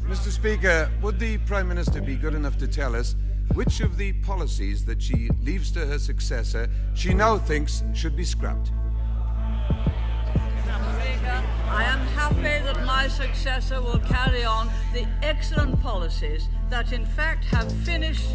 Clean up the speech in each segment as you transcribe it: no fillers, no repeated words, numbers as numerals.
Mr. Speaker, would the Prime Minister be good enough to tell us which of the policies that she leaves to her successor she now thinks should be scrapped? I am happy that my successor will carry on the excellent policies that in fact have finished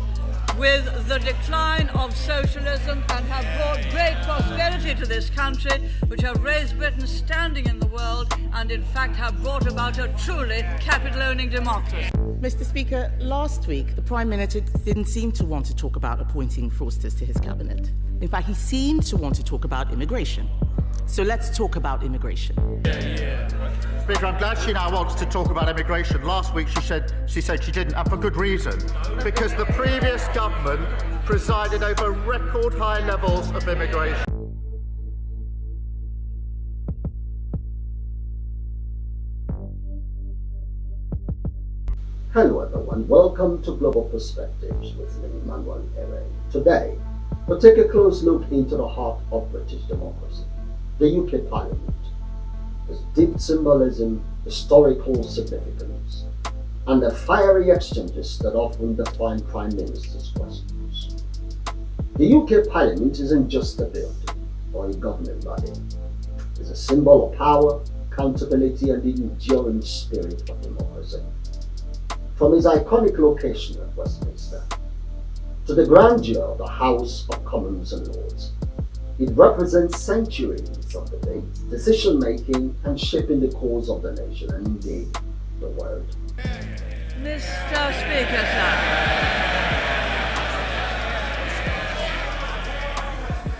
with the decline of socialism and have brought great prosperity to this country, which have raised Britain's standing in the world and in fact have brought about a truly capital-owning democracy. Mr. Speaker, last week the Prime Minister didn't seem to want to talk about appointing fraudsters to his cabinet. In fact, he seemed to want to talk about immigration. So let's talk about immigration. Speaker, I'm glad she now wants to talk about immigration. Last week she said she didn't, and for good reason. Because the previous government presided over record high levels of immigration. Hello everyone, welcome to Global Perspectives with me, Manuel Ere. Today, we'll take a close look into the heart of British democracy, the UK Parliament, its deep symbolism, historical significance, and the fiery exchanges that often define Prime Minister's questions. The UK Parliament isn't just a building or a governing body. It's a symbol of power, accountability, and the enduring spirit of democracy. From its iconic location at Westminster to the grandeur of the House of Commons and Lords, it represents centuries of debate, decision-making, and shaping the course of the nation and indeed the world. Mr. Speaker, sir.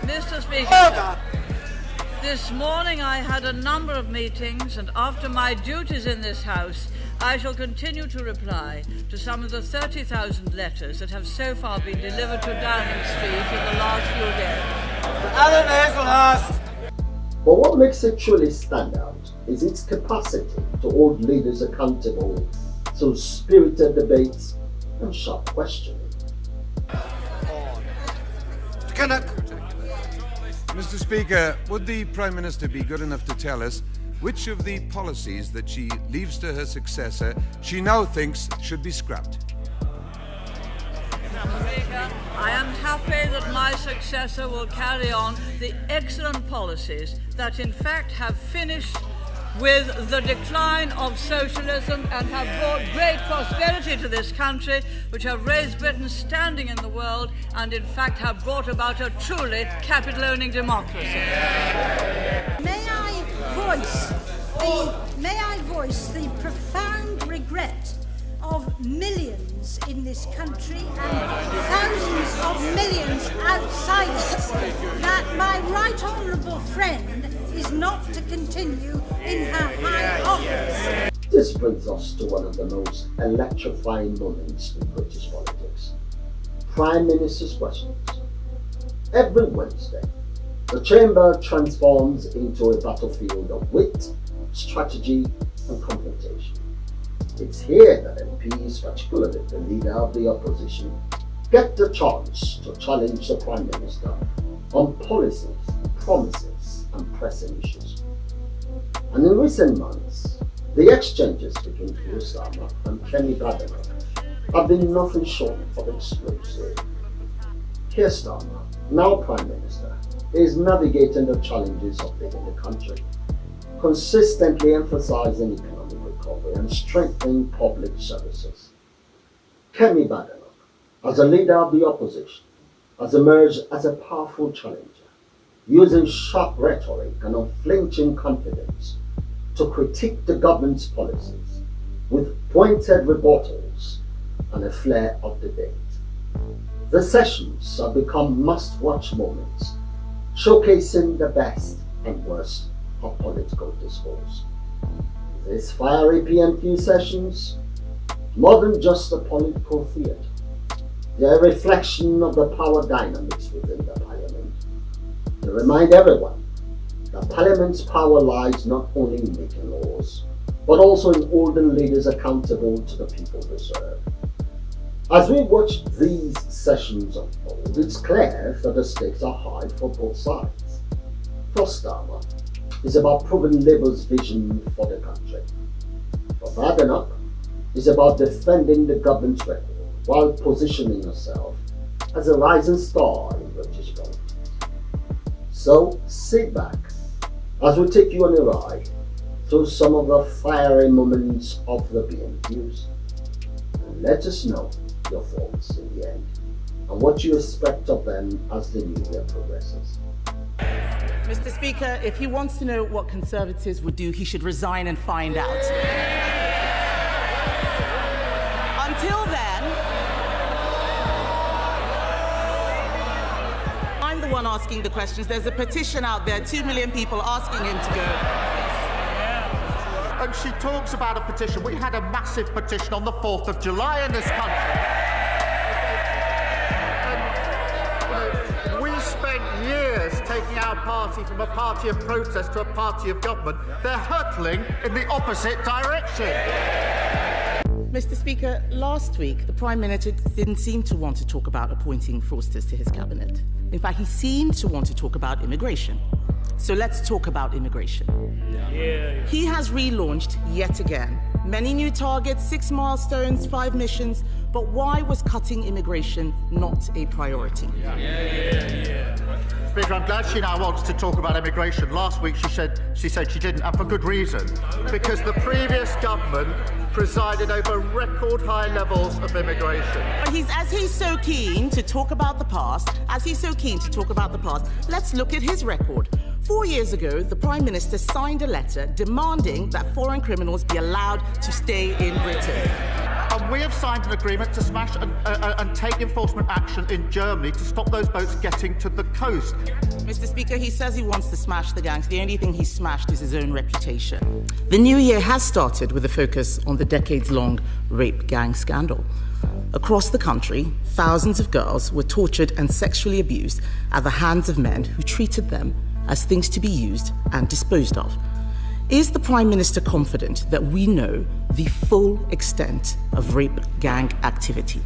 Mr. Speaker, this morning I had a number of meetings, and after my duties in this House, I shall continue to reply to some of the 30,000 letters that have so far been delivered to Downing Street in the last few days. But what makes it truly stand out is its capacity to hold leaders accountable through spirited debates and sharp questioning. Mr. Speaker, would the Prime Minister be good enough to tell us which of the policies that she leaves to her successor she now thinks should be scrapped? I am happy that my successor will carry on the excellent policies that in fact have finished with the decline of socialism and have brought great prosperity to this country, which have raised Britain's standing in the world and in fact have brought about a truly capital-owning democracy. May I voice the profound regret of millions in this country and thousands of millions outside it that my right honourable friend is not to continue in her high office. This brings us to one of the most electrifying moments in British politics. Prime Minister's questions. Every Wednesday, the chamber transforms into a battlefield of wit, strategy, and confrontation. It's here that MPs, particularly the leader of the opposition, get the chance to challenge the Prime Minister on policies, promises, and pressing issues. And in recent months, the exchanges between Keir Starmer and Kemi Badenoch have been nothing short of explosive. Keir Starmer, now Prime Minister, is navigating the challenges of leading the country, consistently emphasizing economic recovery and strengthening public services. Kemi Badenoch, as a leader of the opposition, has emerged as a powerful challenger, using sharp rhetoric and unflinching confidence to critique the government's policies with pointed rebuttals and a flair of debate. The sessions have become must-watch moments, showcasing the best and worst of political discourse. These fiery PMQ sessions, more than just a political theatre, they're a reflection of the power dynamics within the Parliament. They remind everyone that Parliament's power lies not only in making laws, but also in holding leaders accountable to the people they serve. As we watch these sessions unfold, it's clear that the stakes are high for both sides. For Starmer, it's about proving Labour's vision for the country. But bad enough is about defending the government's record while positioning herself as a rising star in British politics. So sit back as we take you on a ride through some of the fiery moments of the PMQs, and let us know your thoughts in the end and what you expect of them as the new year progresses. Mr. Speaker, if he wants to know what Conservatives would do, he should resign and find out. Until then, I'm the one asking the questions. There's a petition out there, 2 million people asking him to go. And she talks about a petition. We had a massive petition on the 4th of July in this country. And, we spent years taking our party from a party of protest to a party of government. They're hurtling in the opposite direction. Mr. Speaker, last week, the Prime Minister didn't seem to want to talk about appointing fraudsters to his cabinet. In fact, he seemed to want to talk about immigration. So let's talk about immigration. He has relaunched yet again. Many new targets, 6 milestones, 5 missions, but why was cutting immigration not a priority? Speaker, I'm glad she now wants to talk about immigration. Last week she said she didn't, and for good reason. Because the previous government presided over record high levels of immigration. As he's so keen to talk about the past, let's look at his record. 4 years ago, the Prime Minister signed a letter demanding that foreign criminals be allowed to stay in Britain. And we have signed an agreement to smash and take enforcement action in Germany to stop those boats getting to the coast. Mr. Speaker, he says he wants to smash the gangs. The only thing he's smashed is his own reputation. The new year has started with a focus on the decades-long rape gang scandal. Across the country, thousands of girls were tortured and sexually abused at the hands of men who treated them as things to be used and disposed of. Is the Prime Minister confident that we know the full extent of rape gang activity?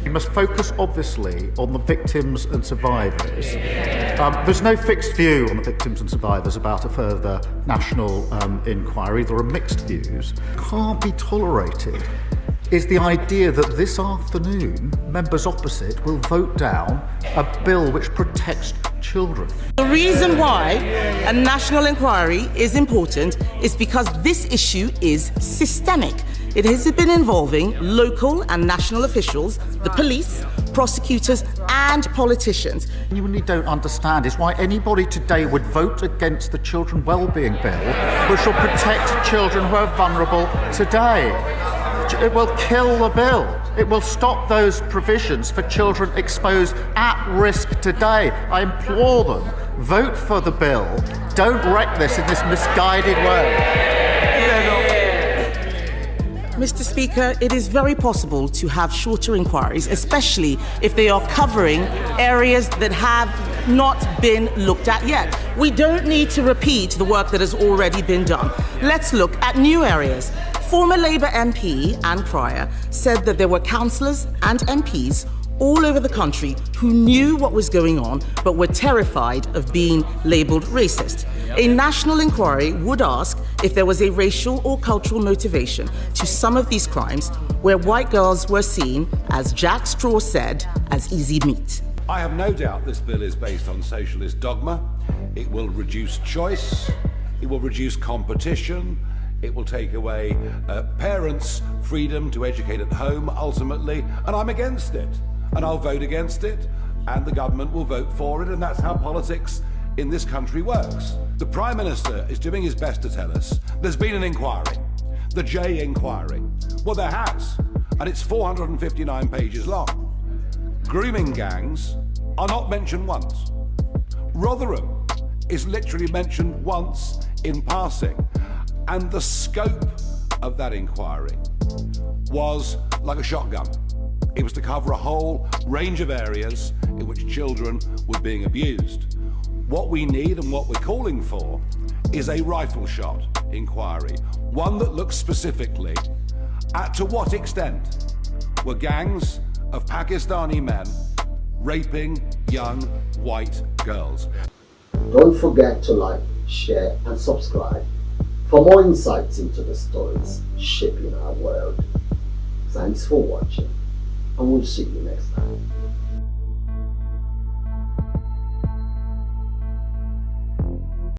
We must focus, obviously, on the victims and survivors. There's no fixed view on the victims and survivors about a further national inquiry. There are mixed views. Can't be tolerated is the idea that this afternoon members opposite will vote down a bill which protects children. The reason why a national inquiry is important is because this issue is systemic. It has been involving local and national officials, the police, prosecutors, and politicians. What you really don't understand is why anybody today would vote against the Children Wellbeing Bill, which will protect children who are vulnerable today. It will kill the bill. It will stop those provisions for children exposed at risk today. I implore them, vote for the bill. Don't wreck this in this misguided way. Mr. Speaker, it is very possible to have shorter inquiries, especially if they are covering areas that have not been looked at yet. We don't need to repeat the work that has already been done. Let's look at new areas. Former Labour MP Anne Cryer said that there were councillors and MPs all over the country who knew what was going on but were terrified of being labelled racist. A national inquiry would ask if there was a racial or cultural motivation to some of these crimes where white girls were seen, as Jack Straw said, as easy meat. I have no doubt this bill is based on socialist dogma. It will reduce choice, it will reduce competition, it will take away parents' freedom to educate at home, ultimately, and I'm against it. And I'll vote against it, and the government will vote for it, and that's how politics in this country works. The Prime Minister is doing his best to tell us there's been an inquiry, the J inquiry. Well, there has, and it's 459 pages long. Grooming gangs are not mentioned once. Rotherham is literally mentioned once in passing. And the scope of that inquiry was like a shotgun. It was to cover a whole range of areas in which children were being abused. What we need and what we're calling for is a rifle shot inquiry, one that looks specifically at to what extent were gangs of Pakistani men raping young white girls. Don't forget to like, share and subscribe for more insights into the stories shaping our world. Thanks for watching, and we'll see you next time.